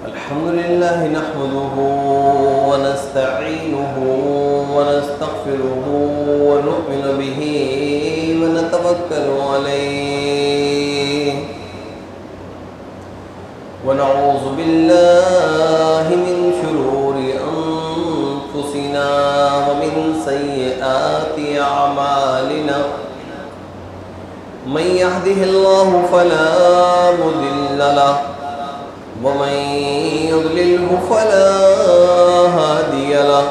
الحمد لله نحمده ونستعينه ونستغفره ونؤمن به ونتوكل عليه ونعوذ بالله من شرور أنفسنا ومن سيئات أعمالنا من يهده الله فلا مضل له ومن يضلله فلا هادي له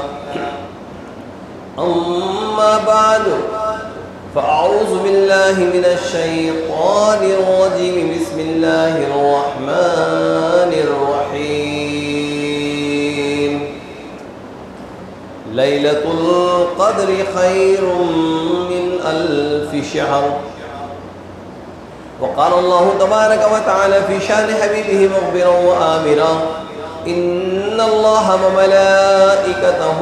أما بعد فأعوذ بالله من الشيطان الرجيم بسم الله الرحمن الرحيم ليلة القدر خير من ألف شهر وقال الله تبارك وتعالى في شان حبيبه مخبرا وآمرا إن الله وملائكته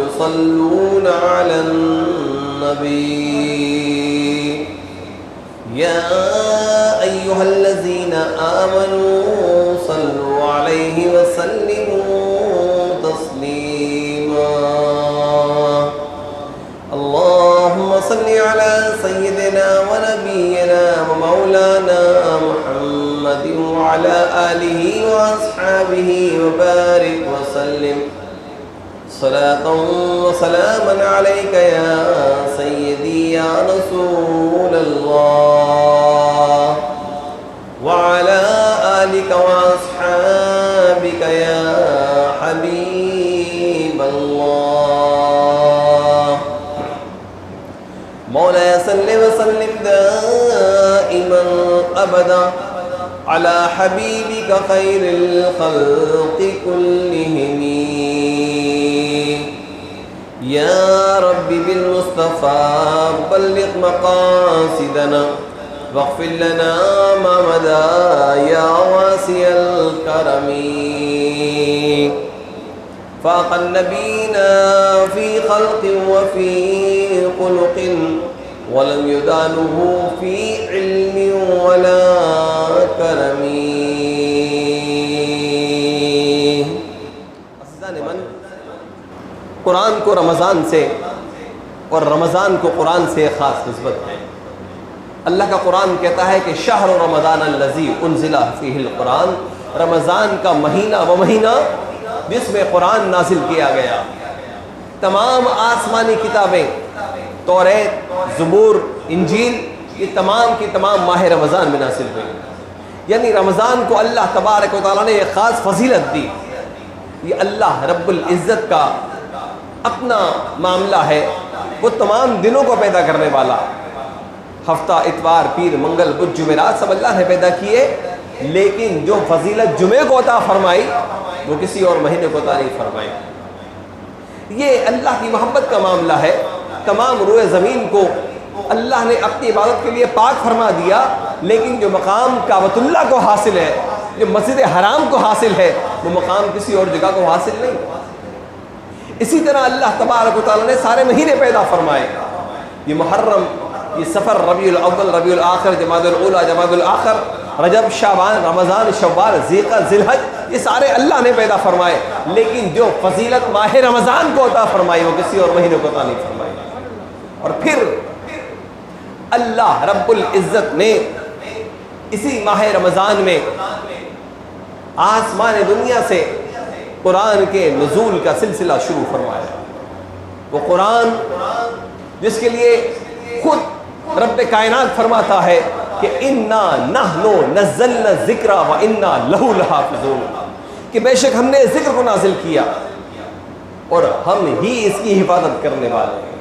يصلون على النبي يا أيها الذين آمنوا صلوا عليه وسلموا تسليما اللهم صل على سيدنا ونبينا ومولانا محمد وعلى آله وأصحابه وبارك وسلم صلاة وسلاما عليك يا سيدي يا رسول الله وعلى آلك وأصحابك يا حبيب الله مولاي صل وسلم دائما أبدا على حبيبك خير الخلق كلهم يا رب بالمصطفى بلغ مقاصدنا واغفر لنا ما مدى يا واسع الكرم فاق النبيين في خلق وفي خلق ولم يدانه في علم ولا کرم. عزیزان من، قرآن کو رمضان سے اور رمضان کو قرآن سے خاص نسبت ہے. اللہ کا قرآن کہتا ہے کہ شہر رمضان الذی انزل فیہ القرآن، رمضان کا مہینہ وہ مہینہ جس میں قرآن نازل کیا گیا. تمام آسمانی کتابیں توریت، زبور، انجیل، یہ تمام کی تمام ماہ رمضان میں نازل ہوئی. یعنی رمضان کو اللہ تبارک و تعالیٰ نے ایک خاص فضیلت دی. یہ اللہ رب العزت کا اپنا معاملہ ہے. وہ تمام دنوں کو پیدا کرنے والا، ہفتہ، اتوار، پیر، منگل، بدھ، جمعرات سب اللہ نے پیدا کیے، لیکن جو فضیلت جمعے کو عطا فرمائی وہ کسی اور مہینے کو عطا نہیں فرمائی. یہ اللہ کی محبت کا معاملہ ہے. تمام روئے زمین کو اللہ نے اپنی عبادت کے لیے پاک فرما دیا، لیکن جو مقام کعبۃ اللہ کو حاصل ہے، جو مسجد حرام کو حاصل ہے، وہ مقام کسی اور جگہ کو حاصل نہیں. اسی طرح اللہ تبارک و تعالیٰ نے سارے مہینے پیدا فرمائے. یہ محرم، یہ سفر، ربیع الاول، ربیع الآخر، جمادی الاولیٰ، جمادی الآخر، رجب، شعبان، رمضان، شوال، ذیقعدہ، ذیالحج، یہ سارے اللہ نے پیدا فرمائے، لیکن جو فضیلت ماہ رمضان کو عطا فرمائی وہ کسی اور مہینے کو عطا نہیں فرمائی. اور پھر اللہ رب العزت نے اسی ماہ رمضان میں آسمان دنیا سے قرآن کے نزول کا سلسلہ شروع فرمایا. وہ قرآن جس کے لیے خود رب کائنات فرماتا ہے کہ انا نحن نزلنا الذکر وانا لہ لحافظون، کہ بے شک ہم نے ذکر کو نازل کیا اور ہم ہی اس کی حفاظت کرنے والے ہیں.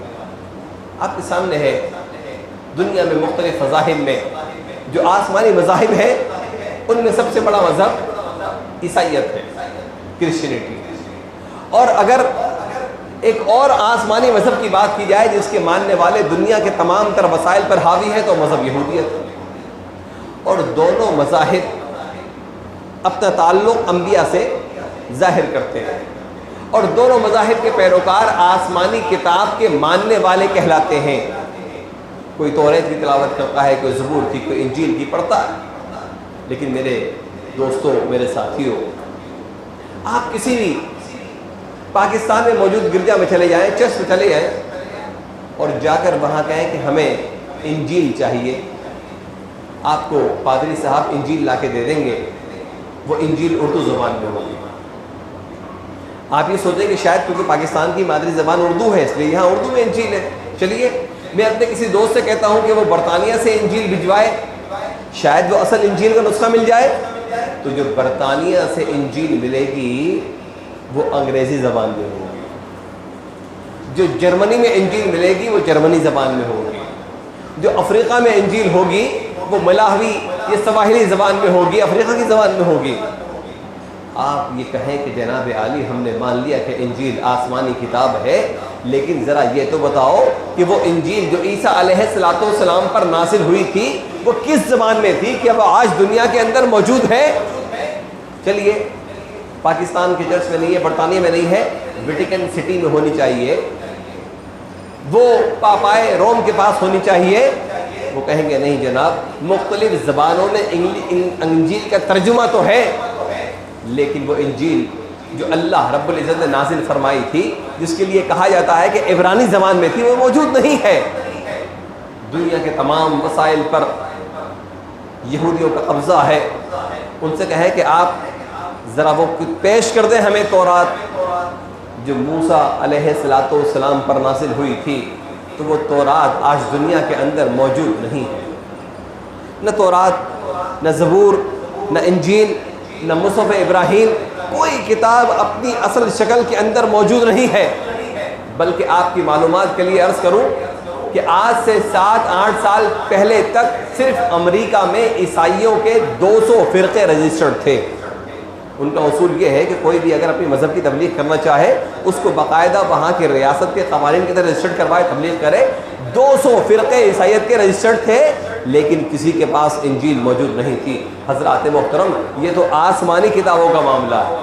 آپ کے سامنے ہے دنیا میں مختلف مذاہب میں جو آسمانی مذاہب ہیں، ان میں سب سے بڑا مذہب عیسائیت ہے، کرسچینٹی. اور اگر ایک اور آسمانی مذہب کی بات کی جائے جس کے ماننے والے دنیا کے تمام تر وسائل پر حاوی ہے تو مذہب یہودیت ہے. اور دونوں مذاہب اپنا تعلق انبیاء سے ظاہر کرتے ہیں، اور دونوں مذاہب کے پیروکار آسمانی کتاب کے ماننے والے کہلاتے ہیں. کوئی توریت کی تلاوت کرتا ہے، کوئی زبور کی، کوئی انجیل کی پڑھتا ہے. لیکن میرے دوستوں، میرے ساتھیوں، آپ کسی بھی پاکستان میں موجود گرجا میں چلے جائیں، چرچ میں چلے جائیں اور جا کر وہاں کہیں کہ ہمیں انجیل چاہیے، آپ کو پادری صاحب انجیل لا کے دے دیں گے، وہ انجیل اردو زبان میں ہوگی۔ آپ یہ سوچیں کہ شاید کیونکہ پاکستان کی مادری زبان اردو ہے اس لیے یہاں اردو میں انجیل ہے، چلیے میں اپنے کسی دوست سے کہتا ہوں کہ وہ برطانیہ سے انجیل بھجوائے، شاید وہ اصل انجیل کا نسخہ مل جائے، تو جو برطانیہ سے انجیل ملے گی وہ انگریزی زبان میں ہوگی، جو جرمنی میں انجیل ملے گی وہ جرمنی زبان میں ہوگی، جو افریقہ میں انجیل ہوگی وہ ملاوی یہ سواحلی زبان میں ہوگی، افریقہ کی زبان میں ہوگی۔ آپ یہ کہیں کہ جناب عالی ہم نے مان لیا کہ انجیل آسمانی کتاب ہے، لیکن ذرا یہ تو بتاؤ کہ وہ انجیل جو عیسیٰ علیہ السلام پر نازل ہوئی تھی وہ کس زبان میں تھی کہ وہ آج دنیا کے اندر موجود ہے؟ چلیے پاکستان کے چرچ میں نہیں ہے، برطانیہ میں نہیں ہے، ویٹیکن سٹی میں ہونی چاہیے، وہ پاپائے روم کے پاس ہونی چاہیے۔ وہ کہیں گے نہیں جناب، مختلف زبانوں میں انجیل کا ترجمہ تو ہے، لیکن وہ انجیل جو اللہ رب العزت نے نازل فرمائی تھی، جس کے لیے کہا جاتا ہے کہ عبرانی زبان میں تھی، وہ موجود نہیں ہے۔ دنیا کے تمام وسائل پر یہودیوں کا قبضہ ہے، ان سے کہیں کہ آپ ذرا وہ پیش کر دیں ہمیں تورات جو موسیٰ علیہ السلام پر نازل ہوئی تھی، تو وہ تورات آج دنیا کے اندر موجود نہیں ہے۔ نہ تورات، نہ زبور، نہ انجیل، نہ مصحف ابراہیم، کوئی کتاب اپنی اصل شکل کے اندر موجود نہیں ہے۔ بلکہ آپ کی معلومات کے لیے عرض کروں کہ آج سے 7-8 سال پہلے تک صرف امریکہ میں عیسائیوں کے 200 فرقے رجسٹرڈ تھے۔ ان کا اصول یہ ہے کہ کوئی بھی اگر اپنی مذہب کی تبلیغ کرنا چاہے اس کو باقاعدہ وہاں کے ریاست کے قوانین کے تحت رجسٹرڈ کروائے، تبلیغ کرے۔ 200 فرقے عیسائیت کے رجسٹرڈ تھے، لیکن کسی کے پاس انجیل موجود نہیں تھی۔ حضرات محترم، یہ تو آسمانی کتابوں کا معاملہ ہے۔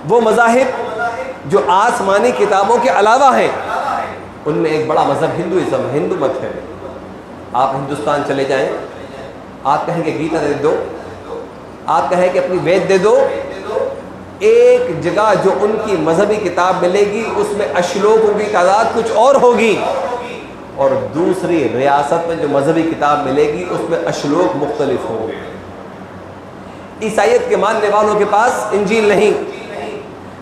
وہ مذاہب جو آسمانی کتابوں کے علاوہ ہیں، ان میں ایک بڑا مذہب ہندوازم، ہندو مت ہے۔ آپ ہندوستان چلے جائیں، آپ کہیں کہ گیتا دے دو، آپ کہیں کہ اپنی وید دے دو، ایک جگہ جو ان کی مذہبی کتاب ملے گی اس میں اشلوکوں کی تعداد کچھ اور ہوگی، اور دوسری ریاست میں جو مذہبی کتاب ملے گی اس میں اشلوک مختلف ہوں گے۔ عیسائیت کے ماننے والوں کے پاس انجیل نہیں،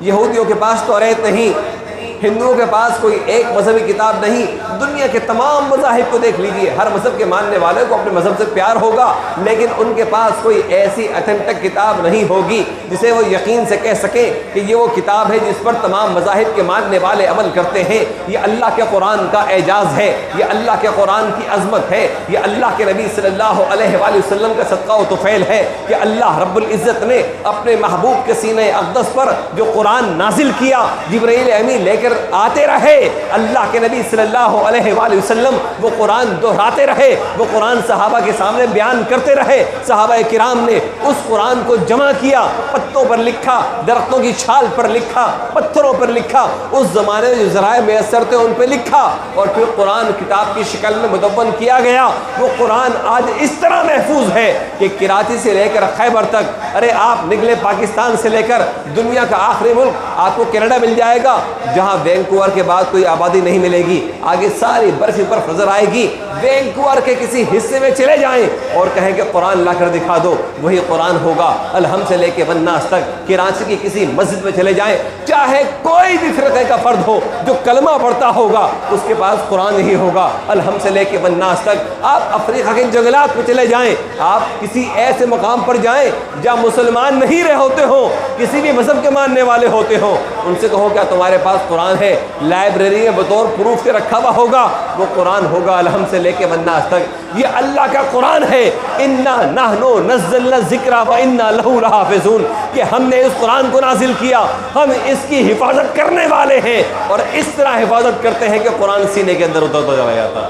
یہودیوں کے پاس توریت نہیں، ہندوؤں کے پاس کوئی ایک مذہبی کتاب نہیں۔ دنیا کے تمام مذاہب کو دیکھ لیجئے، ہر مذہب کے ماننے والے کو اپنے مذہب سے پیار ہوگا، لیکن ان کے پاس کوئی ایسی اتھینٹک کتاب نہیں ہوگی جسے وہ یقین سے کہہ سکیں کہ یہ وہ کتاب ہے جس پر تمام مذاہب کے ماننے والے عمل کرتے ہیں۔ یہ اللہ کے قرآن کا اعجاز ہے، یہ اللہ کے قرآن کی عظمت ہے، یہ اللہ کے نبی صلی اللہ علیہ وآلہ وسلم کا صدقہ و طفیل ہے کہ اللہ رب العزت نے اپنے محبوب کے سینہ اقدس پر جو قرآن نازل کیا، جبرائیل امین لے کر آتے رہے، اللہ کے نبی صلی اللہ علیہ وآلہ وسلم وہ قرآن دہراتے رہے، وہ قرآن صحابہ کے سامنے بیان کرتے رہے۔ صحابہ کرام نے اس قرآن کو جمع کیا، پتوں پر لکھا، درختوں کی چھال پر لکھا، پتھروں پر لکھا، اس زمانے میں جو ذرائع میسر تھے ان پہ لکھا، اور پھر قرآن کتاب کی شکل میں مدون کیا گیا۔ وہ قرآن آج اس طرح محفوظ ہے کہ کراچی سے لے کر خیبر تک، ارے آپ نکلے پاکستان سے لے کر دنیا کا آخری ملک، آپ کو کینیڈا مل جائے گا جہاں وینکوور کے بعد کوئی آبادی نہیں ملے گی، آگے ساری برف ہی برف نظر آئے گی۔ وینکوور کے کسی حصے میں چلے جائیں اور کہیں کہ قرآن لا کر دکھا دو، وہی قرآن ہوگا الحمد سے لے کے والناس تک۔ کراچی کی کسی مسجد میں چلے جائیں، چاہے کوئی بھی فرقے کا فرد ہو جو کلمہ پڑھتا ہوگا اس کے پاس قرآن ہی ہوگا الحمد سے لے کے والناس تک۔ آپ افریقہ کے جنگلات میں چلے جائیں، آپ کسی ایسے مقام پر جائیں جہاں مسلمان نہیں رہے ہوتے ہوں، کسی بھی مذہب کے ماننے والے ہوتے ہوں، ان سے کہو کیا تمہارے پاس قرآن ہے؟ لائبریری میں بطور پروف کے رکھا ہوا ہوگا، وہ قرآن ہوگا الحمد سے لے کے والناس تک۔ یہ اللہ کا قرآن ہے، انا نحن نزلنا الذکر وانا لہ لحافظون، کہ ہم نے اس قرآن کو نازل کیا، ہم اس کی حفاظت کرنے والے ہیں، اور اس طرح حفاظت کرتے ہیں کہ قرآن سینے کے اندر اترتا چلا جاتا۔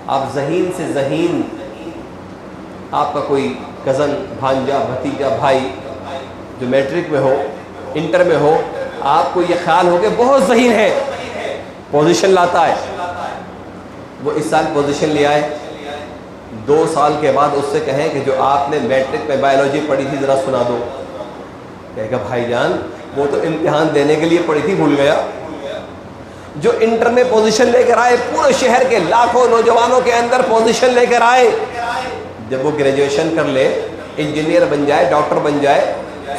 آپ ذہین سے ذہین، آپ کا کوئی کزن، بھانجا، بھتیجا، بھائی جو میٹرک میں ہو، انٹر میں ہو، آپ کو یہ خیال ہو کہ بہت ذہین ہے، پوزیشن لاتا ہے، وہ اس سال پوزیشن لے آئے، 2 سال کے بعد اس سے کہیں کہ جو آپ نے میٹرک میں بایولوجی پڑھی تھی ذرا سنا دو، کہے گا بھائی جان وہ تو امتحان دینے کے لیے پڑھی تھی بھول گیا. جو انٹر میں پوزیشن لے کر آئے, پورے شہر کے لاکھوں نوجوانوں کے اندر پوزیشن لے کر آئے, جب وہ گریجویشن کر لے, انجینئر بن جائے, ڈاکٹر بن جائے,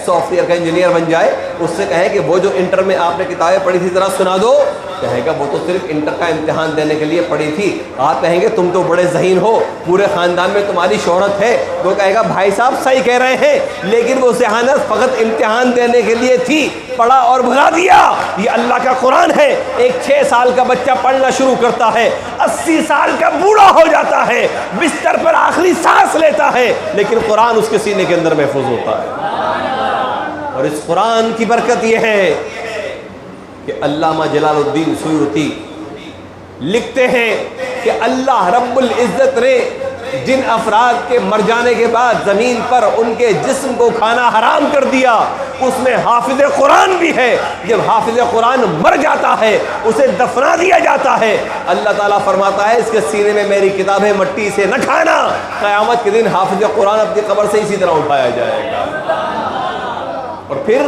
سافٹ ویئر کا انجینئر بن جائے, اس سے کہیں کہ وہ جو انٹر میں آپ نے کتابیں پڑھی تھی ذرا سنا دو, کہے گا وہ تو صرف انٹر کا امتحان دینے کے لیے پڑھی تھی. آپ کہیں گے تم تو بڑے ذہین ہو, پورے خاندان میں تمہاری شہرت ہے. وہ کہے گا بھائی صاحب صحیح کہہ رہے ہیں, لیکن وہ ذہانت فقط امتحان دینے کے لیے تھی, پڑھا اور بھلا دیا. یہ اللہ کا قرآن ہے. ایک 6 سال کا بچہ پڑھنا شروع کرتا ہے, 80 سال کا بوڑھا ہو جاتا ہے, بستر پر آخری سانس لیتا ہے, لیکن قرآن اس کے سینے کے اندر محفوظ ہوتا ہے. اور اس قرآن کی برکت یہ ہے کہ علامہ جلال الدین سیوطی لکھتے ہیں کہ اللہ رب العزت نے جن افراد کے مر جانے کے بعد زمین پر ان کے جسم کو کھانا حرام کر دیا, اس میں حافظ قرآن بھی ہے. جب حافظ قرآن مر جاتا ہے اسے دفنا دیا جاتا ہے, اللہ تعالیٰ فرماتا ہے اس کے سینے میں میری کتابیں مٹی سے نہ کھانا. قیامت کے دن حافظ قرآن اپنی قبر سے اسی طرح اٹھایا جائے گا. اور پھر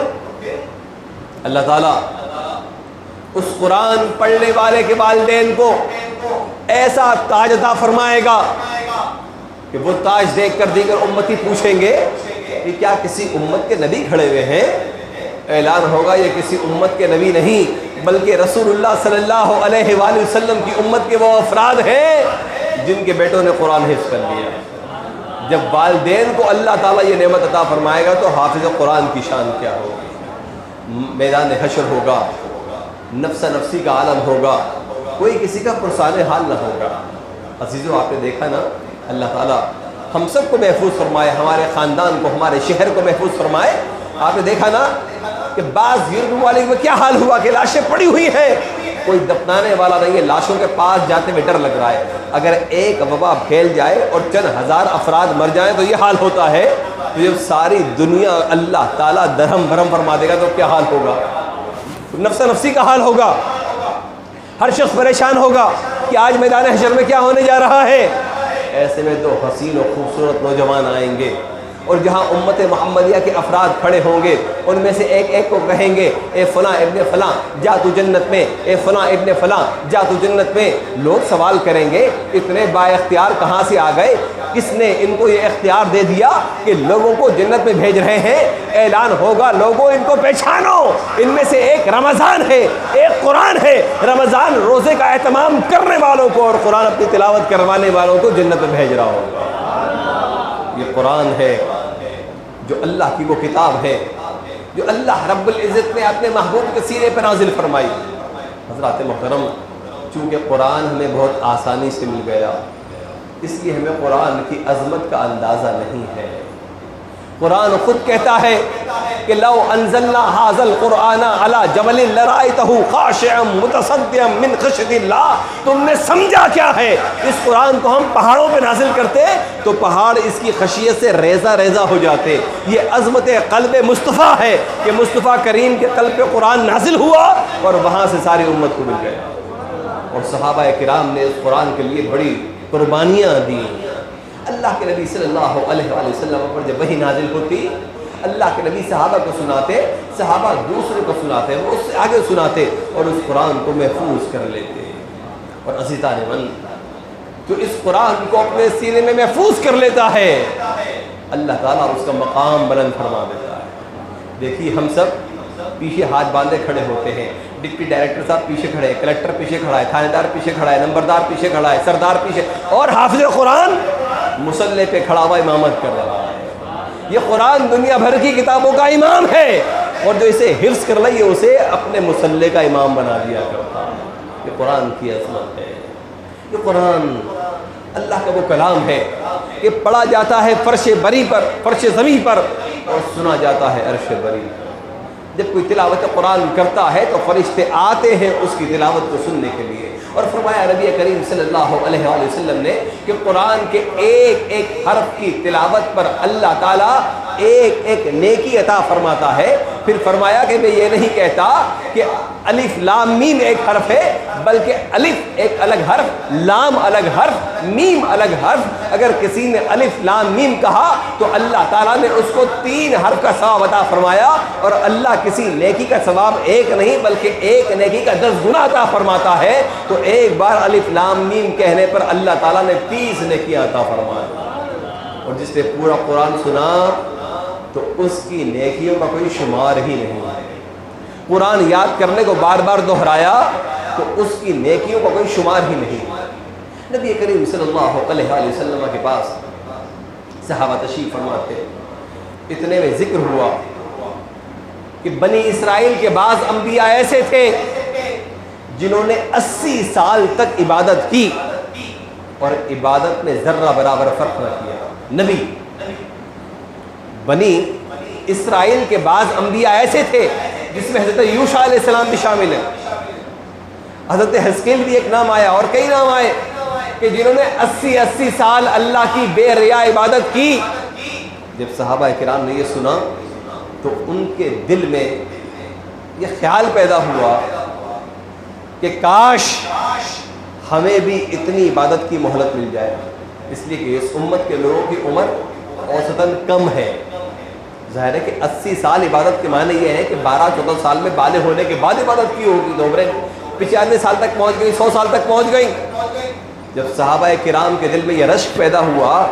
اللہ تعالیٰ اس قرآن پڑھنے والے کے والدین کو ایسا تاج عطا فرمائے گا کہ وہ تاج دیکھ کر دیگر امتی پوچھیں گے کہ کیا کسی امت کے نبی کھڑے ہوئے ہیں؟ اعلان ہوگا یہ کسی امت کے نبی نہیں بلکہ رسول اللہ صلی اللہ علیہ وآلہ وسلم کی امت کے وہ افراد ہیں جن کے بیٹوں نے قرآن حفظ کر لیا. جب والدین کو اللہ تعالیٰ یہ نعمت عطا فرمائے گا تو حافظ قرآن کی شان کیا ہوگی. میدان حشر ہوگا, نفس نفسی کا عالم ہوگا, کوئی کسی کا پرسان حال نہ ہوگا. عزیزو آپ نے دیکھا نا, اللہ تعالیٰ ہم سب کو محفوظ فرمائے, ہمارے خاندان کو, ہمارے شہر کو محفوظ فرمائے. آپ نے دیکھا نا کہ بعض یورپ ممالک میں کیا حال ہوا کہ لاشیں پڑی ہوئی ہیں, کوئی دفنانے والا نہیں ہے, لاشوں کے پاس جاتے ہوئے ڈر لگ رہا ہے. اگر ایک وبا پھیل جائے اور چند ہزار افراد مر جائیں تو یہ حال ہوتا ہے, تو جب ساری دنیا اللہ تعالیٰ درہم بھرم فرما دے گا تو کیا حال ہوگا؟ نفس نفسی کا حال ہوگا. ہر شخص پریشان ہوگا کہ آج میدان حشر میں کیا ہونے جا رہا ہے. ایسے میں تو حسین و خوبصورت نوجوان آئیں گے اور جہاں امت محمدیہ کے افراد کھڑے ہوں گے ان میں سے ایک ایک کو کہیں گے اے فلاں ابن فلاں جا تو جنت میں, اے فلاں ابن فلاں جا تو جنت میں. لوگ سوال کریں گے اتنے با اختیار کہاں سے آ گئے, کس نے ان کو یہ اختیار دے دیا کہ لوگوں کو جنت میں بھیج رہے ہیں؟ اعلان ہوگا لوگوں ان کو پہچانو, ان میں سے ایک رمضان ہے, ایک قرآن ہے. رمضان روزے کا اہتمام کرنے والوں کو اور قرآن اپنی تلاوت کروانے والوں کو جنت میں بھیج رہا ہوگا. یہ قرآن ہے جو اللہ کی وہ کتاب ہے جو اللہ رب العزت نے اپنے محبوب کے سینے پر نازل فرمائی. حضرات محترم, چونکہ قرآن ہمیں بہت آسانی سے مل گیا اس لیے ہمیں قرآن کی عظمت کا اندازہ نہیں ہے. قرآن خود کہتا ہے کہ لو انزلنا هذا القرآن على جبل لرأيته خاشعا متصدعا من خشیۃ اللہ. تم نے سمجھا کیا ہے؟ اس قرآن کو ہم پہاڑوں پہ نازل کرتے تو پہاڑ اس کی خشیت سے ریزہ ریزہ ہو جاتے. یہ عظمت قلب مصطفیٰ ہے کہ مصطفیٰ کریم کے قلب پہ قرآن نازل ہوا اور وہاں سے ساری امت کو مل گیا. اور صحابہ کرام نے اس قرآن کے لیے بڑی قربانیاں دی. اللہ کے نبی صلی اللہ علیہ وآلہ وسلم پر جب وحی نازل ہوتی, اللہ کے نبی صحابہ کو سناتے, صحابہ دوسرے کو سناتے, وہ اس سے آگے سناتے اور اس قرآن کو محفوظ کر لیتے. اور عزیزان من, جو اس قرآن کو اپنے سینے میں محفوظ کر لیتا ہے اللہ تعالیٰ اس کا مقام بلند فرما دیتا ہے. دیکھیے ہم سب پیچھے ہاتھ باندھے کھڑے ہوتے ہیں, ڈپٹی ڈائریکٹر صاحب پیچھے کھڑے ہیں, کلکٹر پیچھے کھڑا ہے, تھانے دار پیچھے کھڑا ہے, نمبردار پیچھے کھڑا ہے, سردار پیچھے, اور حافظ قرآن مصلی پہ کھڑا ہوا امامت کر رہا ہے. یہ قرآن دنیا بھر کی کتابوں کا امام ہے اور جو اسے حفظ کر لے اسے اپنے مصلی کا امام بنا دیا کرتا ہے. یہ قرآن کی عظمت ہے. یہ قرآن اللہ کا وہ کلام ہے کہ پڑھا جاتا ہے فرش بری پر, فرش زمین پر, اور سنا جاتا ہے عرش بری پر. جب کوئی تلاوت قرآن کرتا ہے تو فرشتے آتے ہیں اس کی تلاوت کو سننے کے لیے. اور فرمایا نبی کریم صلی اللہ علیہ وآلہ وسلم نے کہ قرآن کے ایک ایک حرف کی تلاوت پر اللہ تعالیٰ ایک ایک نیکی عطا فرماتا ہے. پھر فرمایا کہ میں یہ نہیں کہتا کہ الف لام میم ایک حرف ہے، بلکہ الف ایک الگ حرف، لام الگ حرف، میم الگ حرف۔ اگر کسی نے الف لام میم کہا تو اللہ تعالیٰ نے اس کو 3 حرف کا ثواب عطا فرمایا، اور اللہ کسی نیکی کا ثواب ایک نہیں بلکہ ایک نیکی کا 10 گنا عطا فرماتا ہے۔ تو ایک بار الف لام میم کہنے پر اللہ تعالیٰ نے 30 نیکیاں عطا فرمایا، اور جس نے پورا قرآن سنا تو اس کی نیکیوں کا کوئی شمار ہی نہیں ہے۔ قرآن یاد کرنے کو بار بار دہرایا تو اس کی نیکیوں کا کوئی شمار ہی نہیں۔ نبی کریم صلی اللہ علیہ وسلم کے پاس صحابہ تشریف فرماتے، اتنے میں ذکر ہوا کہ بنی اسرائیل کے بعض انبیاء ایسے تھے جنہوں نے 80 سال تک عبادت کی اور عبادت میں ذرہ برابر فرق نہ کیا۔ نبی بنی اسرائیل کے بعض انبیاء ایسے تھے جس میں حضرت یوشع علیہ السلام بھی شامل ہیں، حضرت حزقیل بھی ایک نام آیا، اور کئی نام آئے کہ جنہوں نے 80 سال اللہ کی بے ریا عبادت کی۔ جب صحابہ کرام نے یہ سنا تو ان کے دل میں یہ خیال پیدا ہوا کہ کاش ہمیں بھی اتنی عبادت کی مہلت مل جائے، اس لیے کہ اس امت کے لوگوں کی عمر اوسطاً کم ہے۔ ظاہر ہے کہ 80 سال عبادت کے معنی یہ ہے کہ 12-14 سال میں بالغ ہونے کے بعد عبادت کی ہوگی، تو عمریں 95 سال تک پہنچ گئی، 100 سال تک پہنچ گئی۔ جب صحابہ کرام کے دل میں یہ رشک پیدا ہوا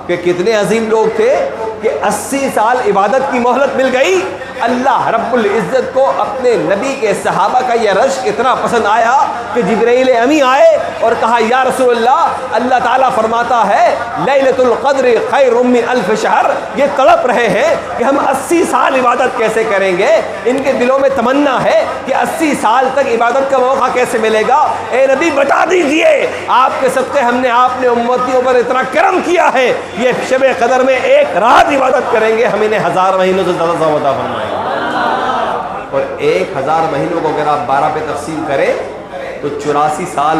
کہ کتنے عظیم لوگ تھے کہ 80 سال عبادت کی مہلت مل گئی، اللہ رب العزت کو اپنے نبی کے صحابہ کا یہ رشک اتنا پسند آیا کہ جبرائیل امی آئے اور کہا یا رسول اللہ تعالیٰ فرماتا ہے لیلۃ القدر خیر من الف شہر، یہ تڑپ رہے ہیں کہ ہم 80 سال عبادت کیسے کریں گے، ان کے دلوں میں تمنا ہے کہ 80 سال تک عبادت کا موقع کیسے ملے گا۔ اے نبی بتا دیجئے، آپ کے صدقے ہم نے آپ نے امتیوں پر اتنا کرم کیا ہے، یہ شب قدر میں ایک رات عبادت کریں گے، ہم انہیں 1000 مہینوں سے زیادہ ثواب عطا فرمائیں گے۔ اور 1000 مہینوں کو اگر آپ 12 پہ تقسیم کریں تو 84 سال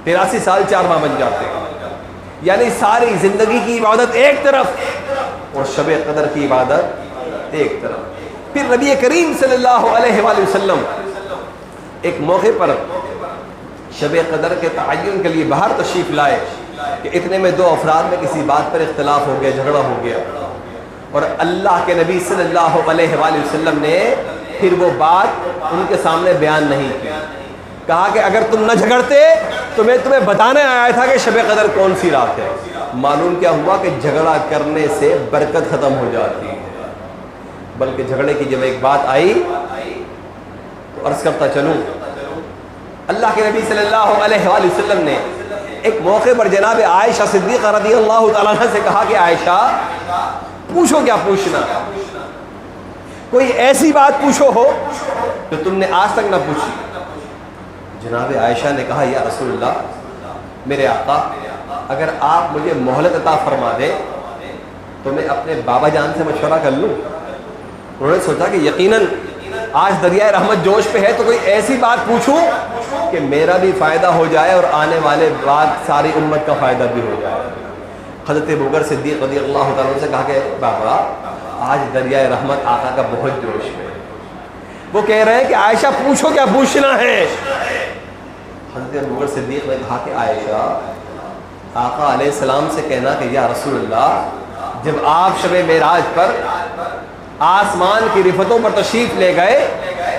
83 سال 4 ماہ بن جاتے ہیں، یعنی ساری زندگی کی عبادت ایک طرف اور شب قدر کی عبادت ایک طرف۔ پھر نبی کریم صلی اللہ علیہ وآلہ وسلم ایک موقع پر شب قدر کے تعین کے لیے باہر تشریف لائے کہ اتنے میں 2 افراد میں کسی بات پر اختلاف ہو گیا، جھگڑا ہو گیا، اور اللہ کے نبی صلی اللہ علیہ وآلہ وسلم نے پھر وہ بات ان کے سامنے بیان نہیں کی، کہا کہ اگر تم نہ جھگڑتے تو میں تمہیں بتانے آیا تھا کہ شب قدر کون سی رات ہے۔ معلوم کیا ہوا کہ جھگڑا کرنے سے برکت ختم ہو جاتی ہے، بلکہ جھگڑے کی جب ایک بات آئی تو عرض کرتا چلوں، اللہ کے نبی صلی اللہ علیہ وآلہ وسلم نے ایک موقع پر جناب عائشہ صدیقہ رضی اللہ تعالیٰ عنہ سے کہا کہ عائشہ پوچھو کیا پوچھنا، کوئی ایسی بات پوچھو ہو جو تم نے آج تک نہ پوچھی۔ جناب عائشہ نے کہا یا رسول اللہ، میرے آقا اگر آپ مجھے مہلت عطا فرما دیں تو میں اپنے بابا جان سے مشورہ کر لوں۔ انہوں نے سوچا کہ یقیناً آج دریائے رحمت جوش پہ ہے تو کوئی ایسی بات پوچھوں کہ میرا بھی فائدہ ہو جائے اور آنے والے بعد ساری امت کا فائدہ بھی ہو جائے۔ حضرت ابوبکر صدیق رضی اللہ تعالیٰ عنہ سے کہا کہ بابا آج دریائے رحمت آقا کا بہت جوش ہے، وہ کہہ رہے ہیں کہ عائشہ پوچھو کیا پوچھنا ہے۔ حضرت ابوبکر صدیق نے کہا کہ عائشہ آقا علیہ السلام سے کہنا کہ یا رسول اللہ، جب آپ شب معراج پر آسمان کی رفتوں پر تشریف لے گئے،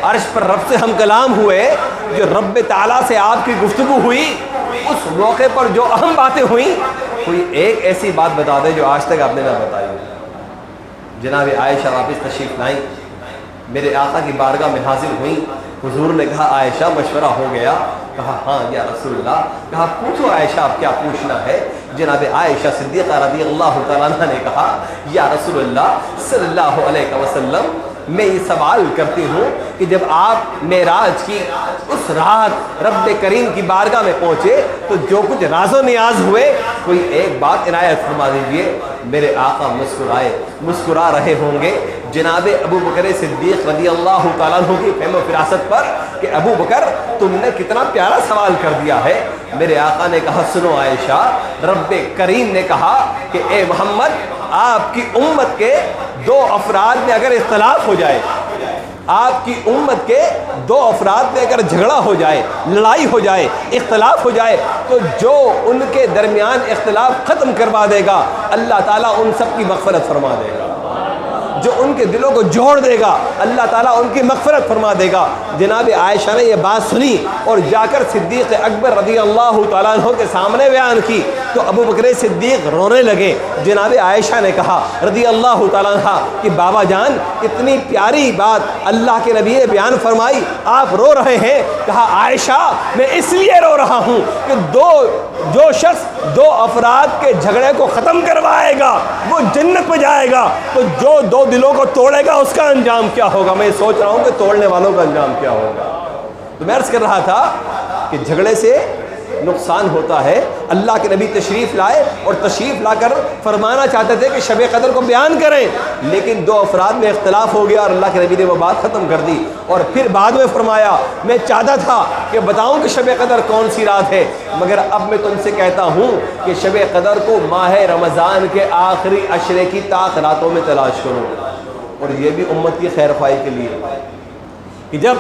عرش پر رب سے ہم کلام ہوئے، جو رب تعالیٰ سے آپ کی گفتگو ہوئی، اس موقع پر جو اہم باتیں ہوئیں، کوئی ایک ایسی بات بتا دے جو آج تک آپ نے نہ بتائی۔ جناب عائشہ واپس تشریف لائیں، میرے آقا کی بارگاہ میں حاضر ہوئیں، حضور نے کہا عائشہ مشورہ ہو گیا؟ کہا ہاں یا رسول اللہ۔ کہا پوچھو عائشہ آپ کیا پوچھنا ہے؟ جناب عائشہ صدیقہ رضی اللہ تعالیٰ عنہ نے کہا یا رسول اللہ صلی اللہ علیہ وسلم، میں یہ سوال کرتی ہوں کہ جب آپ معراج کی اس رات رب کریم کی بارگاہ میں پہنچے تو جو کچھ راز و نیاز ہوئے، کوئی ایک بات عنایت فرما دیجئے۔ میرے آقا مسکرا رہے ہوں گے جناب ابو بکر صدیق رضی اللہ تعالیٰ عنہ کی فہم و فراست پر کہ ابو بکر تم نے کتنا پیارا سوال کر دیا ہے۔ میرے آقا نے کہا سنو عائشہ، رب کریم نے کہا کہ اے محمد آپ کی امت کے دو افراد میں اگر اختلاف ہو جائے، آپ کی امت کے دو افراد میں اگر جھگڑا ہو جائے، لڑائی ہو جائے، اختلاف ہو جائے، تو جو ان کے درمیان اختلاف ختم کروا دے گا اللہ تعالیٰ ان سب کی مغفرت فرما دے گا۔ جو ان کے دلوں کو جوڑ دے گا اللہ تعالیٰ ان کی مغفرت فرما دے گا۔ جناب عائشہ نے یہ بات سنی اور جا کر صدیق اکبر رضی اللہ تعالیٰ عنہ کے سامنے بیان کی تو ابو بکر صدیق رونے لگے۔ جناب عائشہ نے کہا رضی اللہ تعالیٰ عنہ کہ بابا جان اتنی پیاری بات اللہ کے نبی نے بیان فرمائی، آپ رو رہے ہیں؟ کہا عائشہ میں اس لیے رو رہا ہوں کہ جو شخص دو افراد کے جھگڑے کو ختم کروائے گا وہ جنت میں جائے گا، تو جو دو دلوں کو توڑے گا اس کا انجام کیا ہوگا؟ میں سوچ رہا ہوں کہ توڑنے والوں کا انجام کیا ہوگا۔ تو میں عرض کر رہا تھا کہ جھگڑے سے نقصان ہوتا ہے۔ اللہ کے نبی تشریف لائے اور تشریف لا کر فرمانا چاہتے تھے کہ شب قدر کو بیان کریں، لیکن دو افراد میں اختلاف ہو گیا اور اللہ کے نبی نے وہ بات ختم کر دی، اور پھر بعد میں فرمایا میں چاہتا تھا کہ بتاؤں کہ شب قدر کون سی رات ہے، مگر اب میں تم سے کہتا ہوں کہ شب قدر کو ماہ رمضان کے آخری عشرے کی طاق راتوں میں تلاش کرو، اور یہ بھی امت کی خیر خواہی کے لیے کہ جب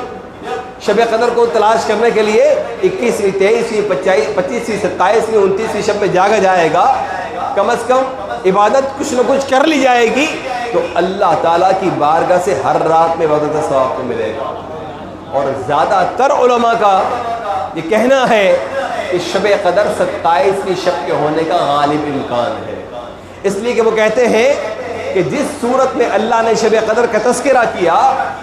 شب قدر کو تلاش کرنے کے لیے 21ویں 23ویں 25ویں 27ویں 29ویں شب میں جاگا جائے گا، کم از کم عبادت کچھ نہ کچھ کر لی جائے گی تو اللہ تعالیٰ کی بارگاہ سے ہر رات میں عبادت کا ثواب کو ملے گا۔ اور زیادہ تر علماء کا یہ کہنا ہے کہ شب قدر 27ویں شب کے ہونے کا غالب امکان ہے، اس لیے کہ وہ کہتے ہیں کہ جس صورت میں اللہ نے شب قدر کا تذکرہ کیا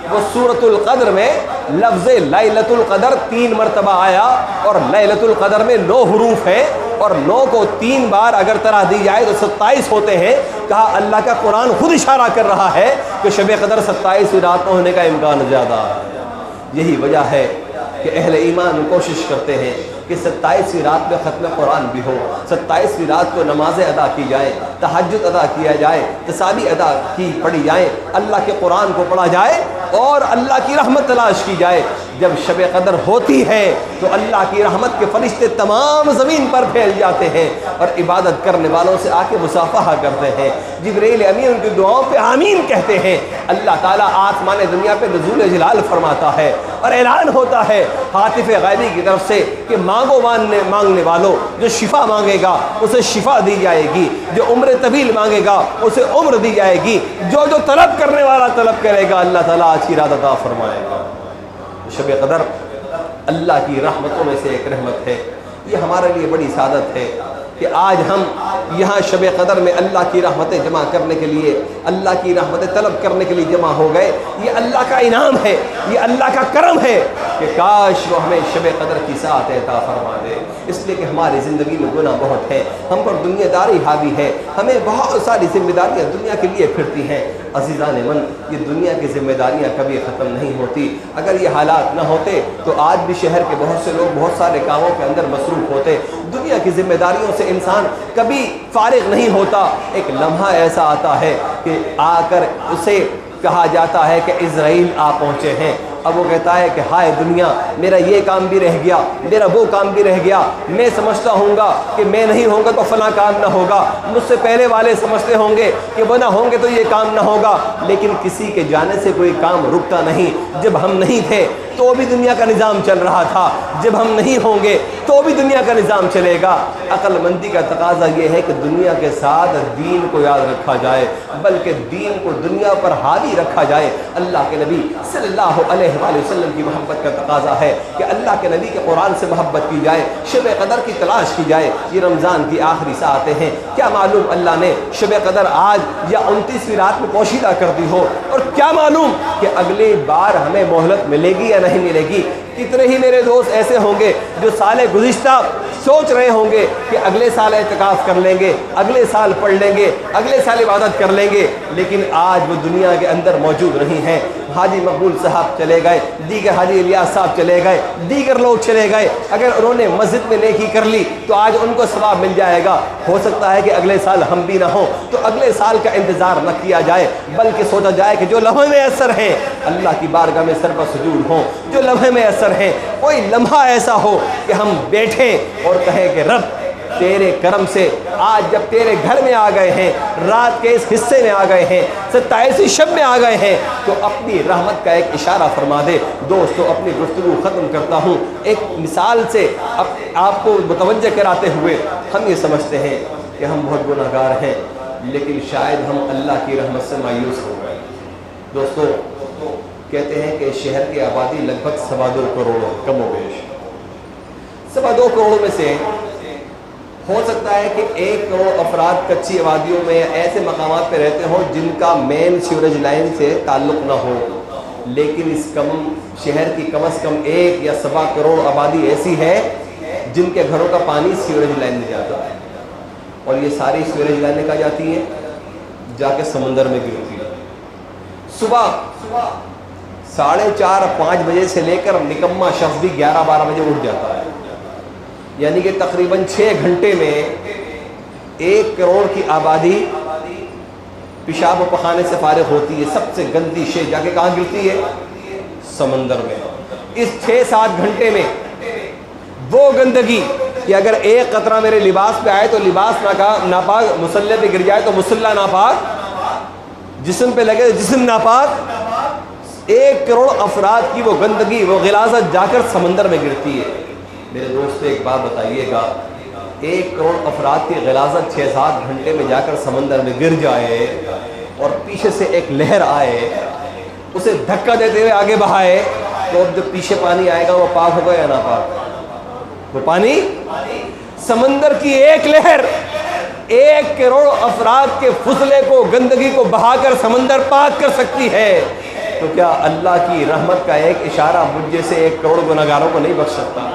وہ سورۃ القدر میں لفظ لیلۃ القدر 3 مرتبہ آیا، اور لیلۃ القدر میں 9 حروف ہیں، اور 9 کو 3 بار اگر طرح دی جائے تو 27 ہوتے ہیں۔ کہا اللہ کا قرآن خود اشارہ کر رہا ہے کہ شب قدر 27ویں رات میں ہونے کا امکان زیادہ ہے۔ یہی وجہ ہے کہ اہل ایمان کوشش کرتے ہیں کہ 27ویں رات میں ختم قرآن بھی ہو، 27ویں رات کو نمازیں ادا کی جائیں، تہجد ادا کیا جائے، تسابیح ادا کی پڑھی جائیں، اللہ کے قرآن کو پڑھا جائے اور اللہ کی رحمت تلاش کی جائے۔ جب شب قدر ہوتی ہے تو اللہ کی رحمت کے فرشتے تمام زمین پر پھیل جاتے ہیں اور عبادت کرنے والوں سے آ کے مصافحہ کرتے ہیں، جبریل امین ان کی دعاؤں پہ آمین کہتے ہیں، اللہ تعالیٰ آسمان دنیا پہ نزول جلال فرماتا ہے اور اعلان ہوتا ہے ہاتف غیبی کی طرف سے کہ مانگو مانگنے والوں، جو شفا مانگے گا اسے شفا دی جائے گی، جو عمر طویل مانگے گا اسے عمر دی جائے گی، جو طلب کرنے والا طلب کرے گا اللہ تعالیٰ آج کی رات عطا فرمائے گا۔ شب قدر اللہ کی رحمتوں میں سے ایک رحمت ہے، یہ ہمارے لیے بڑی سعادت ہے کہ آج ہم یہاں شب قدر میں اللہ کی رحمتیں جمع کرنے کے لیے، اللہ کی رحمتیں طلب کرنے کے لیے جمع ہو گئے۔ یہ اللہ کا انعام ہے، یہ اللہ کا کرم ہے کہ کاش وہ ہمیں شب قدر کی ساعت عطا فرما دے، اس لیے کہ ہماری زندگی میں گناہ بہت ہے، ہم پر دنیا داری حاوی ہے، ہمیں بہت ساری ذمہ داریاں دنیا کے لیے پھرتی ہیں۔ عزیزان من، یہ دنیا کی ذمہ داریاں کبھی ختم نہیں ہوتی۔ اگر یہ حالات نہ ہوتے تو آج بھی شہر کے بہت سے لوگ بہت سارے کاموں کے اندر مصروف ہوتے۔ دنیا کی ذمہ داریوں سے انسان کبھی فارغ نہیں ہوتا۔ ایک لمحہ ایسا آتا ہے کہ آ کر اسے کہا جاتا ہے کہ اسرائیل آ پہنچے ہیں، اب وہ کہتا ہے کہ ہائے دنیا، میرا یہ کام بھی رہ گیا، میرا وہ کام بھی رہ گیا، میں سمجھتا ہوں گا کہ میں نہیں ہوں گا تو فلاں کام نہ ہوگا، مجھ سے پہلے والے سمجھتے ہوں گے کہ وہ نہ ہوں گے تو یہ کام نہ ہوگا، لیکن کسی کے جانے سے کوئی کام رکتا نہیں۔ جب ہم نہیں تھے تو بھی دنیا کا نظام چل رہا تھا، جب ہم نہیں ہوں گے تو بھی دنیا کا نظام چلے گا۔ عقل مندی کا تقاضا یہ ہے کہ دنیا کے ساتھ دین کو یاد رکھا جائے، بلکہ دین کو دنیا پر حاوی رکھا جائے۔ اللہ کے نبی صلی اللہ علیہ وآلہ وسلم کی محبت کا تقاضا ہے کہ اللہ کے نبی کے قرآن سے محبت کی جائے، شب قدر کی تلاش کی جائے۔ یہ رمضان کی آخری ساعتیں ہیں، کیا معلوم اللہ نے شب قدر آج یا 29ویں رات میں پوشیدہ کر دی ہو، اور کیا معلوم کہ اگلی بار ہمیں مہلت ملے گی یا نہیں ملے گی۔ کتنے ہی میرے دوست ایسے ہوں گے جو سال گزشتہ سوچ رہے ہوں گے کہ اگلے سال اعتکاف کر لیں گے، اگلے سال پڑھ لیں گے، اگلے سال عبادت کر لیں گے، لیکن آج وہ دنیا کے اندر موجود نہیں ہیں۔ حاجی مقبول صاحب چلے گئے، دیگر حاجی الیاس صاحب چلے گئے، دیگر لوگ چلے گئے، اگر انہوں نے مسجد میں نیکی کر لی تو آج ان کو ثواب مل جائے گا۔ ہو سکتا ہے کہ اگلے سال ہم بھی نہ ہوں، تو اگلے سال کا انتظار نہ کیا جائے، بلکہ سوچا جائے کہ جو لمحے میں اثر ہیں اللہ کی بارگاہ میں سر پر سجود ہوں، جو لمحے میں اثر ہیں، کوئی لمحہ ایسا ہو کہ ہم بیٹھیں اور کہیں کہ رب تیرے کرم سے آج جب تیرے گھر میں آ گئے ہیں، رات کے اس حصے میں آ گئے ہیں، 27ویں شب میں آ گئے ہیں، تو اپنی رحمت کا ایک اشارہ فرما دے۔ دوستو اپنی گفتگو ختم کرتا ہوں ایک مثال سے آپ کو متوجہ کراتے ہوئے۔ ہم یہ سمجھتے ہیں کہ ہم بہت گناہ گار ہیں، لیکن شاید ہم اللہ کی رحمت سے مایوس ہو گئے۔ دوستو کہتے ہیں کہ شہر کی آبادی لگ بھگ 2.25 کروڑ کم و بیش، 2.25 کروڑ میں سے ہو سکتا ہے کہ 1 کروڑ افراد کچی آبادیوں میں ایسے مقامات پہ رہتے ہوں جن کا مین سیوریج لائن سے تعلق نہ ہو، لیکن اس شہر کی کم از کم 1 یا 2.25 کروڑ آبادی ایسی ہے جن کے گھروں کا پانی سیوریج لائن میں جاتا ہے، اور یہ ساری سیوریج لائنیں کہاں جاتی ہیں؟ جا کے سمندر میں گرتی ہے۔ صبح 4:30 5 بجے سے لے کر نکما شخص بھی 11-12 بجے اٹھ جاتا ہے، یعنی کہ تقریباً 6 گھنٹے میں 1 کروڑ کی آبادی پیشاب و پخانے سے فارغ ہوتی ہے۔ سب سے گندی شے جا کے کہاں گرتی ہے؟ سمندر میں۔ اس 6-7 گھنٹے میں وہ گندگی کہ اگر ایک قطرہ میرے لباس پہ آئے تو لباس ناپاک، مسلح پہ گر جائے تو مسلح ناپاک، جسم پہ لگے تو جسم ناپاک، 1 کروڑ افراد کی وہ گندگی، وہ غلاظت جا کر سمندر میں گرتی ہے۔ میرے دوست ایک بات بتائیے گا، 1 کروڑ افراد کی غلاظت 6-7 گھنٹے میں جا کر سمندر میں گر جائے اور پیچھے سے ایک لہر آئے اسے دھکا دیتے ہوئے آگے بہائے، تو اب جب پیچھے پانی آئے گا وہ پاک ہوگا یا ناپاک؟ وہ پانی، سمندر کی ایک لہر 1 کروڑ افراد کے فضلے کو، گندگی کو بہا کر سمندر پاک کر سکتی ہے، تو کیا اللہ کی رحمت کا ایک اشارہ مجھ جیسے 1 کروڑ گناہگاروں کو نہیں بخش سکتا؟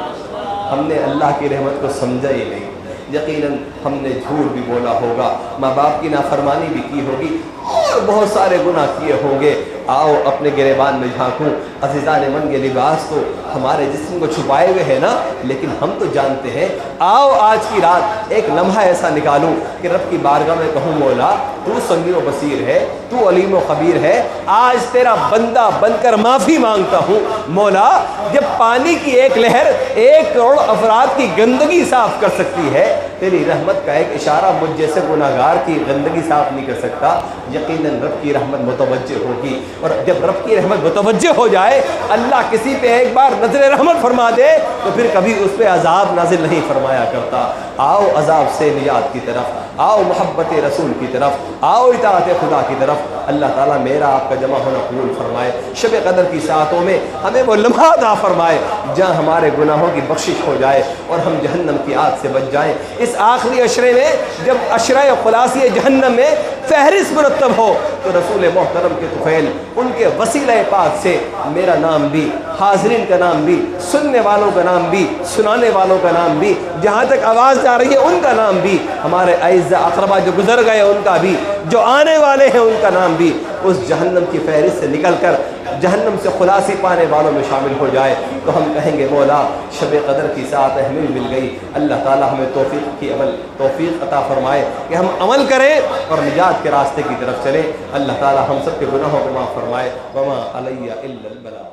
ہم نے اللہ کی رحمت کو سمجھا ہی نہیں۔ یقیناً ہم نے جھوٹ بھی بولا ہوگا، ماں باپ کی نافرمانی بھی کی ہوگی، اور بہت سارے گناہ کیے ہوں گے۔ آؤ اپنے گریبان میں جھانکوں، عزیزان من کے لباس تو ہمارے جسم کو چھپائے ہوئے ہیں نا، لیکن ہم تو جانتے ہیں۔ آؤ آج کی رات ایک لمحہ ایسا نکالوں کہ رب کی بارگاہ میں کہوں، مولا تو سمیع و بصیر ہے، تو علیم و خبیر ہے، آج تیرا بندہ بن کر معافی مانگتا ہوں۔ مولا جب پانی کی ایک لہر 1 کروڑ افراد کی گندگی صاف کر سکتی ہے، تیری رحمت کا ایک اشارہ مجھ جیسے گناہگار کی گندگی صاف نہیں کر سکتا، یقیناً رب کی رحمت متوجہ ہوگی۔ اور جب رب کی رحمت متوجہ ہو جائے، اللہ کسی پہ ایک بار نظر رحمت فرما دے تو پھر کبھی اس پہ عذاب نازل نہیں فرمایا کرتا۔ آؤ عذاب سے نجات کی طرف، آؤ محبت رسول کی طرف، آؤ اطاعت خدا کی طرف۔ اللہ تعالیٰ میرا آپ کا جمع ہونا قبول فرمائے۔ شب قدر کی ساعتوں میں ہمیں وہ لمحہ عطا فرمائے جہاں ہمارے گناہوں کی بخشش ہو جائے اور ہم جہنم کی آگ سے بچ جائیں۔ اس آخری عشرے میں جب عشرہ خلاصی جہنم میں فہرست مرتب ہو تو رسول محترم کے طفیل، ان کے وسیلہ پاک سے میرا نام بھی، حاضرین کا نام بھی، سننے والوں کا نام بھی، سنانے والوں کا نام بھی، جہاں تک آواز جا رہی ہے ان کا نام بھی، ہمارے اعزا اقربا جو گزر گئے ان کا بھی، جو آنے والے ہیں ان کا نام بھی، اس جہنم کی فہرست سے نکل کر جہنم سے خلاصی پانے والوں میں شامل ہو جائے تو ہم کہیں گے، مولا شب قدر کی ساعت ہمیں مل گئی۔ اللہ تعالی ہمیں توفیق عطا فرمائے کہ ہم عمل کریں اور نجات کے راستے کی طرف چلیں۔ اللہ تعالی ہم سب کے گناہوں کو معاف فرمائے۔ وما علی الا البلاغ۔